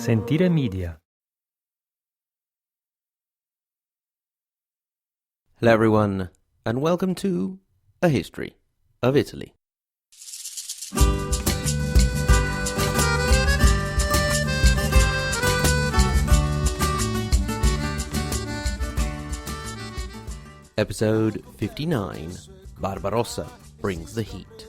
Sentire Media. Hello everyone, and welcome to A History of Italy. Episode 59, Barbarossa brings the heat.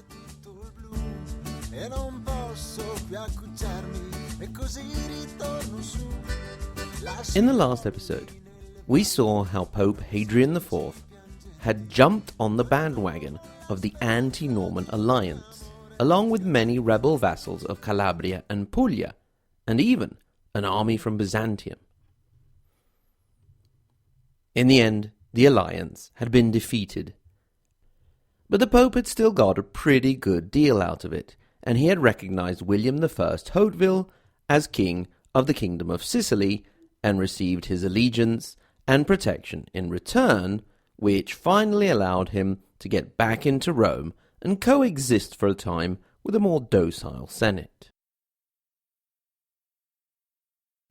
In the last episode, we saw how Pope Hadrian IV had jumped on the bandwagon of the anti-Norman alliance, along with many rebel vassals of Calabria and Puglia, and even an army from Byzantium. In the end, the alliance had been defeated, but the Pope had still got a pretty good deal out of it, and he had recognized William I Hauteville as king of the Kingdom of Sicily and received his allegiance and protection in return, which finally allowed him to get back into Rome and coexist for a time with a more docile Senate.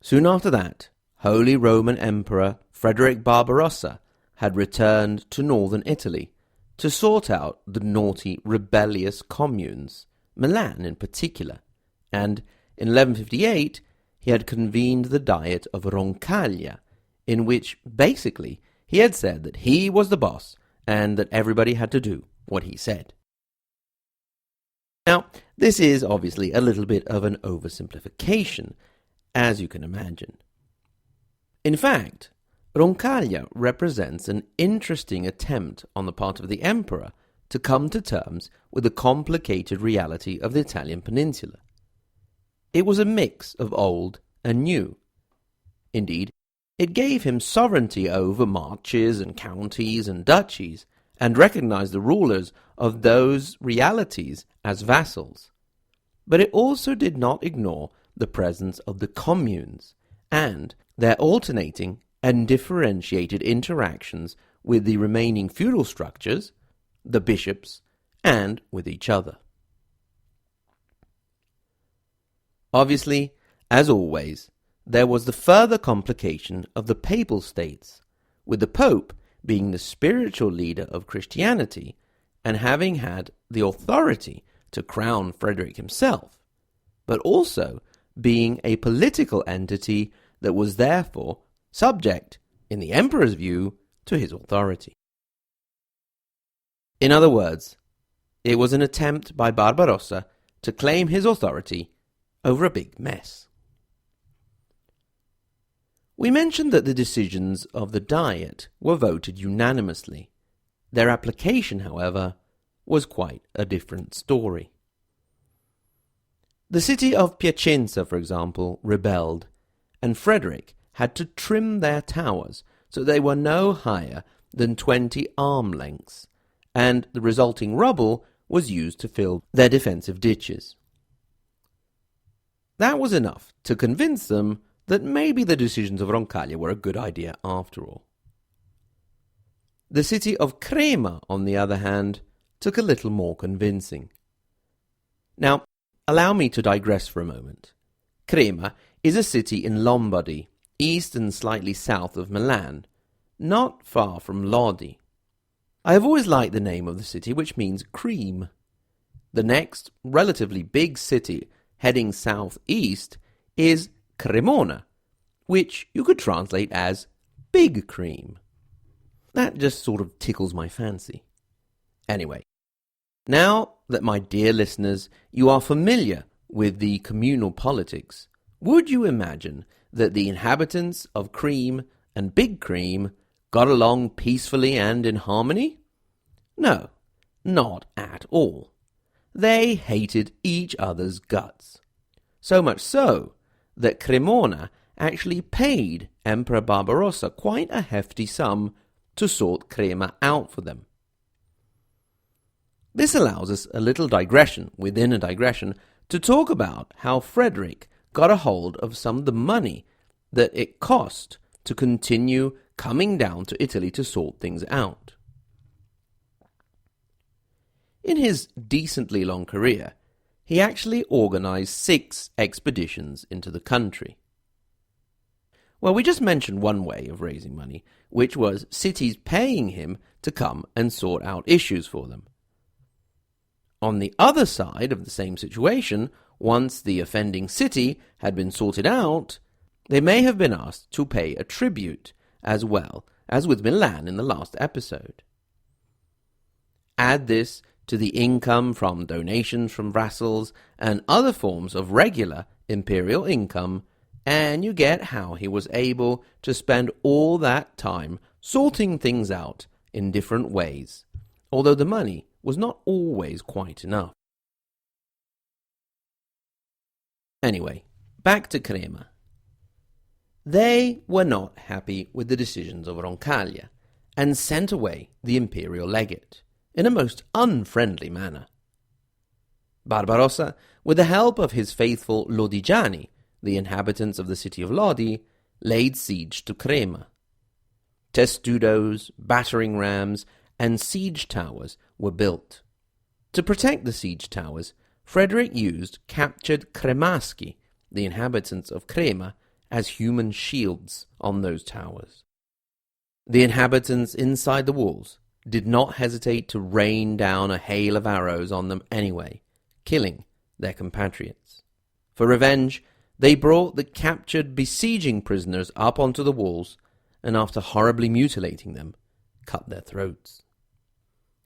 Soon after that, Holy Roman Emperor Frederick Barbarossa had returned to northern Italy to sort out the naughty, rebellious communes, Milan in particular, and in 1158 he had convened the Diet of Roncaglia, in which basically he had said that he was the boss and that everybody had to do what he said. Now, this is obviously a little bit of an oversimplification, as you can imagine. In fact, Roncaglia represents an interesting attempt on the part of the emperor to come to terms with the complicated reality of the Italian peninsula. It was a mix of old and new. Indeed, it gave him sovereignty over marches and counties and duchies, and recognized the rulers of those realities as vassals. But it also did not ignore the presence of the communes, and their alternating and differentiated interactions with the remaining feudal structures, the bishops, and with each other. Obviously, as always, there was the further complication of the papal states, with the Pope being the spiritual leader of Christianity and having had the authority to crown Frederick himself, but also being a political entity that was therefore subject, in the emperor's view, to his authority. In other words, it was an attempt by Barbarossa to claim his authority over a big mess. We mentioned that the decisions of the Diet were voted unanimously. Their application, however, was quite a different story. The city of Piacenza, for example, rebelled, and Frederick had to trim their towers so they were no higher than 20 arm lengths, and the resulting rubble was used to fill their defensive ditches. That was enough to convince them that maybe the decisions of Roncaglia were a good idea after all. The city of Crema, on the other hand, took a little more convincing. Now, allow me to digress for a moment. Crema is a city in Lombardy, east and slightly south of Milan, not far from Lodi. I have always liked the name of the city, which means cream. The next relatively big city heading southeast is Cremona, which you could translate as big cream. That just sort of tickles my fancy. Anyway, now that, my dear listeners, you are familiar with the communal politics, would you imagine that the inhabitants of Cream and Big Cream got along peacefully and in harmony? No, not at all. They hated each other's guts. So much so that Cremona actually paid Emperor Barbarossa quite a hefty sum to sort Crema out for them. This allows us a little digression within a digression to talk about how Frederick got a hold of some of the money that it cost to continue coming down to Italy to sort things out. In his decently long career, he actually organized 6 expeditions into the country. Well, we just mentioned one way of raising money, which was cities paying him to come and sort out issues for them. On the other side of the same situation, once the offending city had been sorted out, they may have been asked to pay a tribute, as well as with Milan in the last episode. Add this to the income from donations from vassals and other forms of regular imperial income, and you get how he was able to spend all that time sorting things out in different ways, although the money was not always quite enough. Anyway, back to Crema. They were not happy with the decisions of Roncaglia and sent away the imperial legate in a most unfriendly manner. Barbarossa, with the help of his faithful Lodigiani, the inhabitants of the city of Lodi, laid siege to Crema. Testudos, battering rams, and siege towers were built. To protect the siege towers, Frederick used captured Cremaschi, the inhabitants of Crema, as human shields on those towers. The inhabitants inside the walls did not hesitate to rain down a hail of arrows on them anyway, killing their compatriots. For revenge, they brought the captured besieging prisoners up onto the walls, and after horribly mutilating them, cut their throats.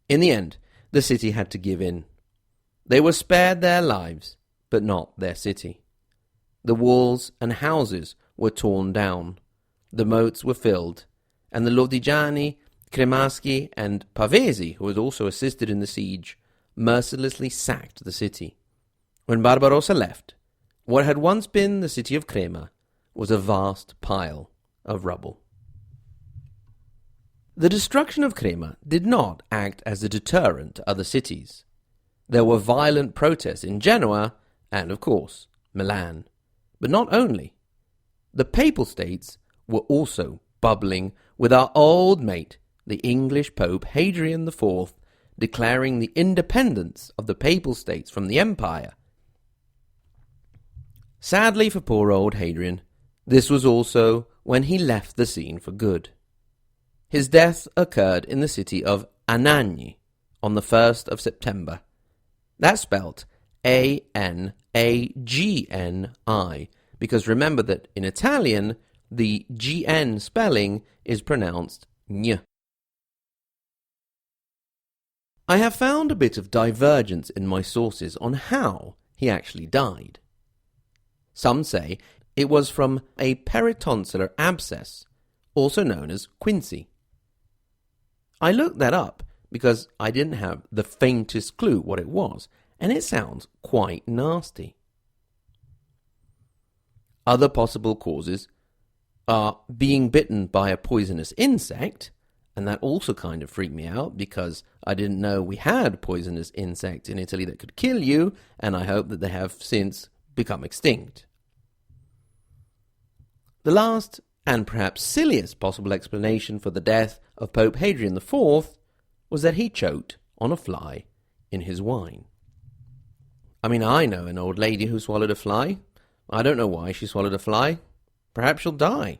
In the end, the city had to give in. They were spared their lives, but not their city. The walls and houses were torn down, the moats were filled, and the Lodigiani, Cremaschi, and Pavesi, who had also assisted in the siege, mercilessly sacked the city. When Barbarossa left, what had once been the city of Crema was a vast pile of rubble. The destruction of Crema did not act as a deterrent to other cities. There were violent protests in Genoa and, of course, Milan. But not only. The Papal States were also bubbling with our old mate, the English Pope Hadrian IV, declaring the independence of the Papal States from the Empire. Sadly for poor old Hadrian, this was also when he left the scene for good. His death occurred in the city of Anagni on the 1st of September. That's spelt Anagni, because remember that in Italian, the GN spelling is pronounced gn. I have found a bit of divergence in my sources on how he actually died. Some say it was from a peritonsillar abscess, also known as quinsy. I looked that up because I didn't have the faintest clue what it was, and it sounds quite nasty. Other possible causes are being bitten by a poisonous insect, and that also kind of freaked me out because I didn't know we had poisonous insects in Italy that could kill you, and I hope that they have since become extinct. The last and perhaps silliest possible explanation for the death of Pope Hadrian IV was that he choked on a fly in his wine. I mean, I know an old lady who swallowed a fly. I don't know why she swallowed a fly. Perhaps she'll die.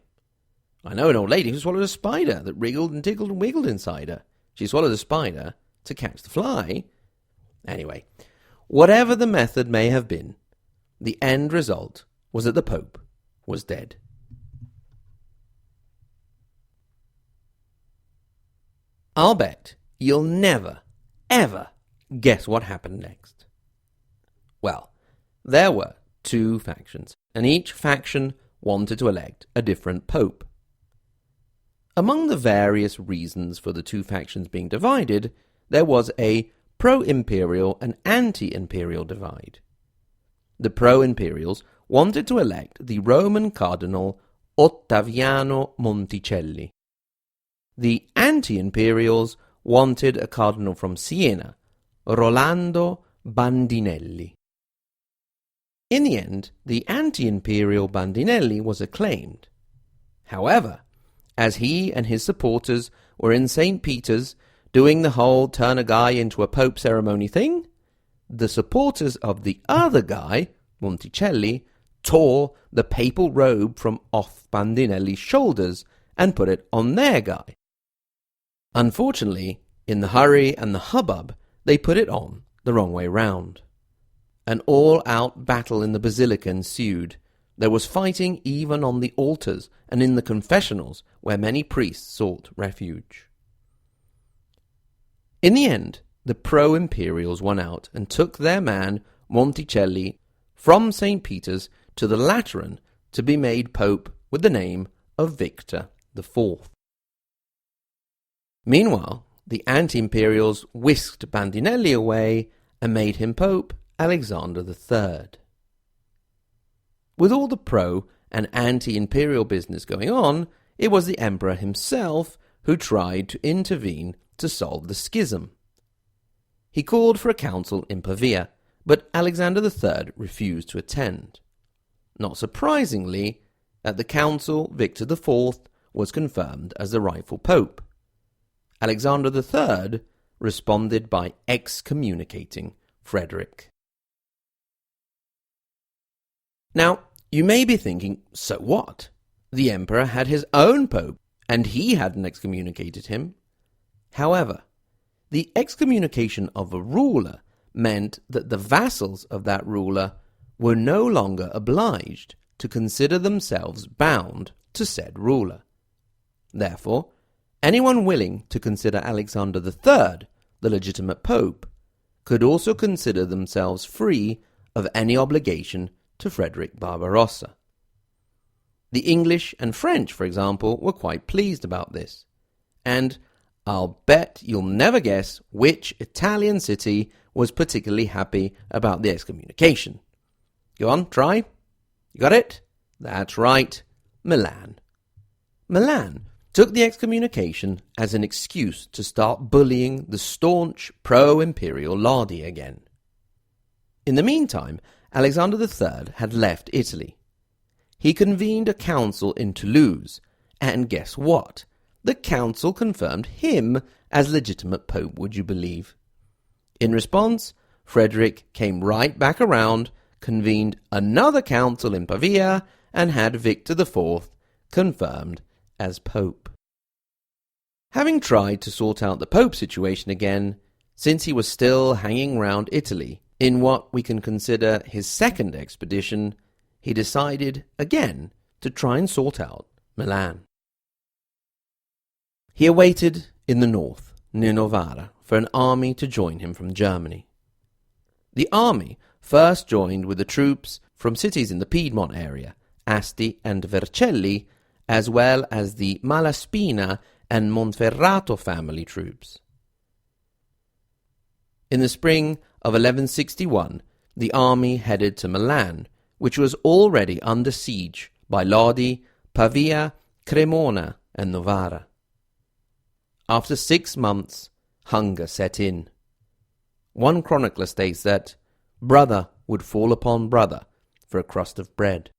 I know an old lady who swallowed a spider that wriggled and tickled and wiggled inside her. She swallowed the spider to catch the fly. Anyway, whatever the method may have been, the end result was that the Pope was dead. I'll bet you'll never, ever guess what happened next. Well, there were two factions, and each faction wanted to elect a different pope. Among the various reasons for the two factions being divided, there was a pro-imperial and anti-imperial divide. The pro-imperials wanted to elect the Roman cardinal Ottaviano Monticelli. The anti-imperials wanted a cardinal from Siena, Rolando Bandinelli. In the end, the anti-imperial Bandinelli was acclaimed. However, as he and his supporters were in St. Peter's doing the whole turn a guy into a pope ceremony thing, the supporters of the other guy, Monticelli, tore the papal robe from off Bandinelli's shoulders and put it on their guy. Unfortunately, in the hurry and the hubbub, they put it on the wrong way round. An all-out battle in the basilica ensued. There was fighting even on the altars and in the confessionals, where many priests sought refuge. In the end, the pro-imperials won out and took their man Monticelli from St. Peter's to the Lateran to be made pope with the name of Victor IV. Meanwhile, the anti-imperials whisked Bandinelli away and made him Pope Alexander III. With all the pro- and anti-imperial business going on, it was the emperor himself who tried to intervene to solve the schism. He called for a council in Pavia, but Alexander III refused to attend. Not surprisingly, at the council Victor IV was confirmed as the rightful pope. Alexander III responded by excommunicating Frederick. Now, you may be thinking, so what? The emperor had his own pope, and he hadn't excommunicated him. However, the excommunication of a ruler meant that the vassals of that ruler were no longer obliged to consider themselves bound to said ruler. Therefore, anyone willing to consider Alexander III the legitimate pope could also consider themselves free of any obligation to Frederick Barbarossa. The English and French, for example, were quite pleased about this. And I'll bet you'll never guess which Italian city was particularly happy about the excommunication. Go on, try. You got it? That's right, Milan. Milan took the excommunication as an excuse to start bullying the staunch pro-imperial Lodi again. In the meantime, Alexander III had left Italy. He convened a council in Toulouse, and guess what? The council confirmed him as legitimate pope, would you believe? In response, Frederick came right back around, convened another council in Pavia, and had Victor IV confirmed as pope. Having tried to sort out the pope situation again, since he was still hanging around Italy in what we can consider his second expedition, he decided again to try and sort out Milan. He awaited in the north, near Novara, for an army to join him from Germany. The army first joined with the troops from cities in the Piedmont area, Asti and Vercelli, as well as the Malaspina and Monferrato family troops. In the spring of 1161, the army headed to Milan, which was already under siege by Lodi, Pavia, Cremona, and Novara. After 6 months, hunger set in. One chronicler states that brother would fall upon brother for a crust of bread.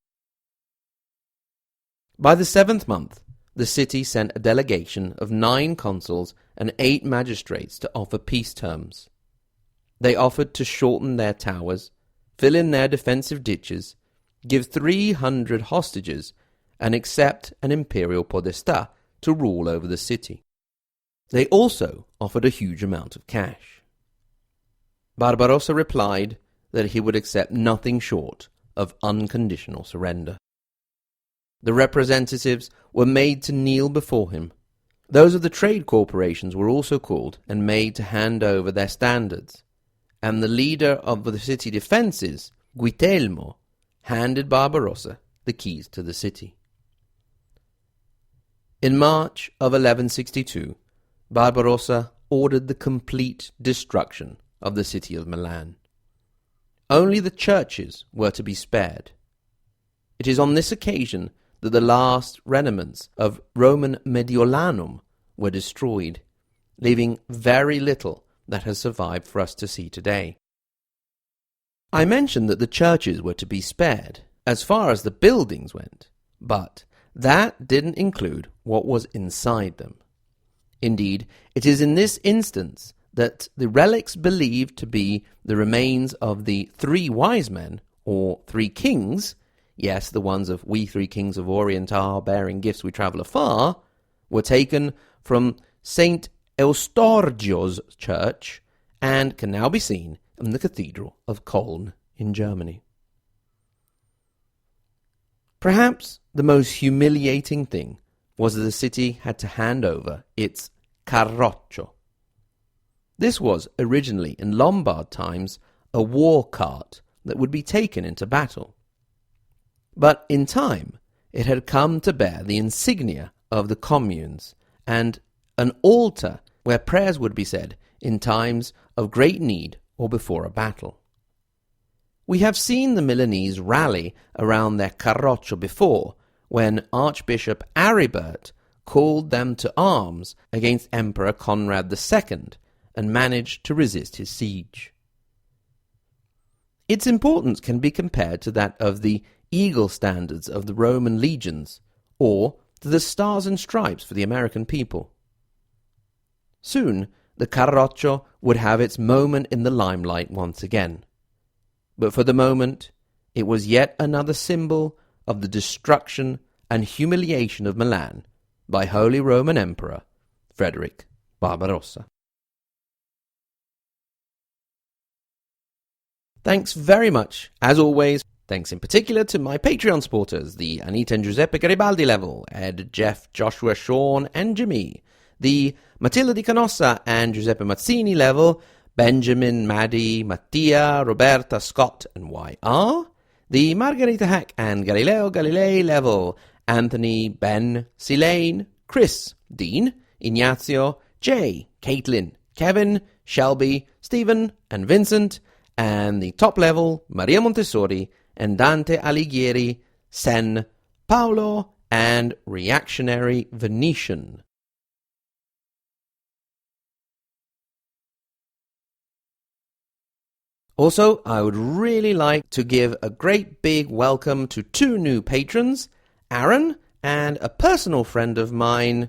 By the 7th month, the city sent a delegation of 9 consuls and 8 magistrates to offer peace terms. They offered to shorten their towers, fill in their defensive ditches, give 300 hostages, and accept an imperial podestà to rule over the city. They also offered a huge amount of cash. Barbarossa replied that he would accept nothing short of unconditional surrender. The representatives were made to kneel before him. Those of the trade corporations were also called and made to hand over their standards, and the leader of the city defences, Guitelmo, handed Barbarossa the keys to the city. In March of 1162, Barbarossa ordered the complete destruction of the city of Milan. Only the churches were to be spared. It is on this occasion that the last remnants of Roman Mediolanum were destroyed, leaving very little that has survived for us to see today. I mentioned that the churches were to be spared as far as the buildings went, but that didn't include what was inside them. Indeed, it is in this instance that the relics believed to be the remains of the 3 wise men, or 3 kings, yes, the ones of "We three kings of Orient are, bearing gifts we travel afar," were taken from St. Eustorgio's church and can now be seen in the Cathedral of Cologne in Germany. Perhaps the most humiliating thing was that the city had to hand over its carroccio. This was originally, in Lombard times, a war cart that would be taken into battle. But in time, it had come to bear the insignia of the communes and an altar where prayers would be said in times of great need or before a battle. We have seen the Milanese rally around their carroccio before, when Archbishop Aribert called them to arms against Emperor Conrad II and managed to resist his siege. Its importance can be compared to that of the eagle standards of the Roman legions, or to the stars and stripes for the American people. Soon, the carroccio would have its moment in the limelight once again. But for the moment, it was yet another symbol of the destruction and humiliation of Milan by Holy Roman Emperor Frederick Barbarossa. Thanks very much, as always. Thanks in particular to my Patreon supporters, the Anita and Giuseppe Garibaldi level, Ed, Jeff, Joshua, Sean, and Jimmy. The Matilda Di Canossa and Giuseppe Mazzini level, Benjamin, Maddie, Mattia, Roberta, Scott, and YR. The Margherita Hack and Galileo Galilei level, Anthony, Ben, Silane, Chris, Dean, Ignazio, Jay, Caitlin, Kevin, Shelby, Stephen, and Vincent. And the top level, Maria Montessori, and Dante Alighieri, Sen, Paolo, and Reactionary Venetian. Also, I would really like to give a great big welcome to two new patrons, Aaron and a personal friend of mine,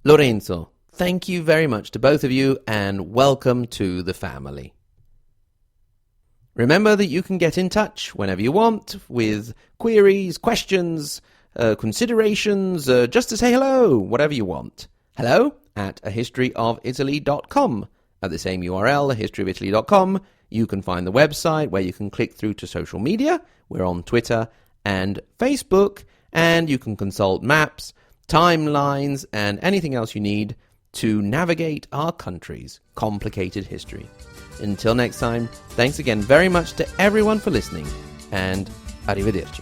Lorenzo. Thank you very much to both of you and welcome to the family. Remember that you can get in touch whenever you want with queries, questions, considerations, just to say hello, whatever you want. hello@ahistoryofitaly.com. At the same URL, ahistoryofitaly.com, you can find the website where you can click through to social media. We're on Twitter and Facebook, and you can consult maps, timelines, and anything else you need to navigate our country's complicated history. Until next time, thanks again very much to everyone for listening, and arrivederci.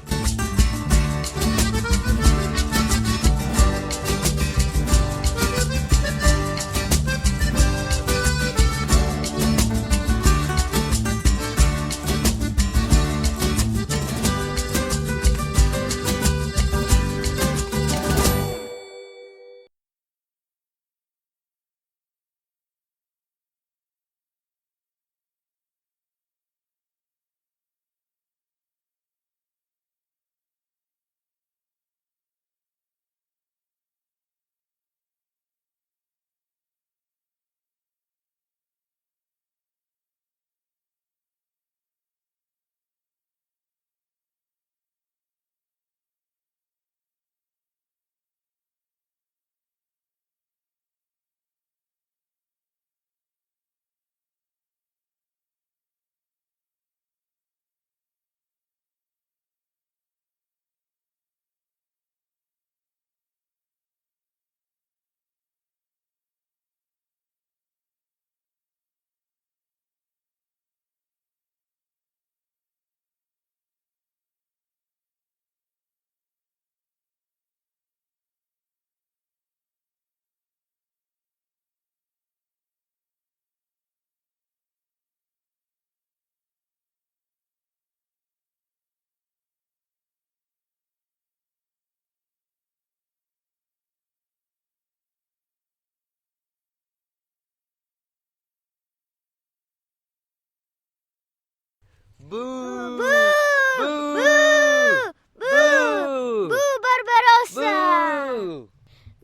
Boo! Boo! Boo! Boo! Boo, Barbarossa! Boo!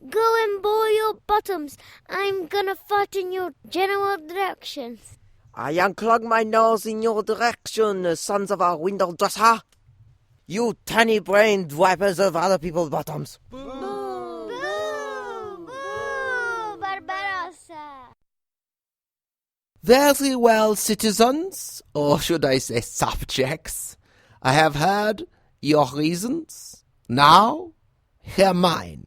Go and boil your bottoms. I'm gonna fart in your general directions. I unclog my nose in your direction, sons of a window dresser. You tiny-brained wipers of other people's bottoms. Boo! Boo! Boo! Barbarossa! Very well, citizens, or should I say subjects, I have heard your reasons. Now, hear mine.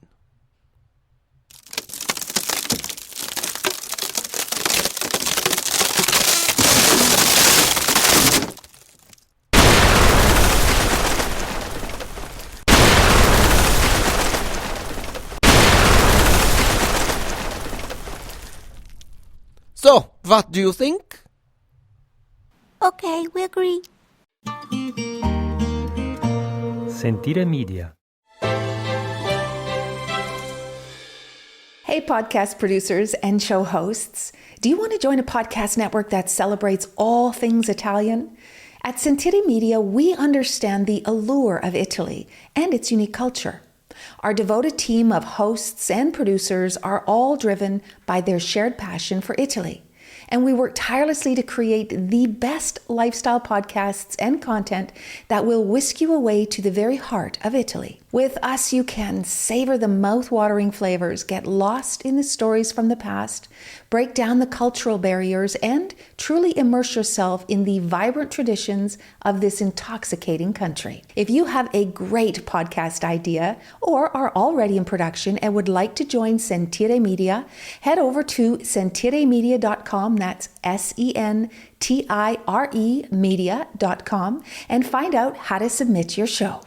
So, what do you think? Okay, we agree. Sentire Media. Hey, podcast producers and show hosts. Do you want to join a podcast network that celebrates all things Italian? At Sentire Media, we understand the allure of Italy and its unique culture. Our devoted team of hosts and producers are all driven by their shared passion for Italy. And we work tirelessly to create the best lifestyle podcasts and content that will whisk you away to the very heart of Italy. With us, you can savor the mouth-watering flavors, get lost in the stories from the past, break down the cultural barriers, and truly immerse yourself in the vibrant traditions of this intoxicating country. If you have a great podcast idea or are already in production and would like to join Sentire Media, head over to sentiremedia.com, that's SENTIRE media.com, and find out how to submit your show.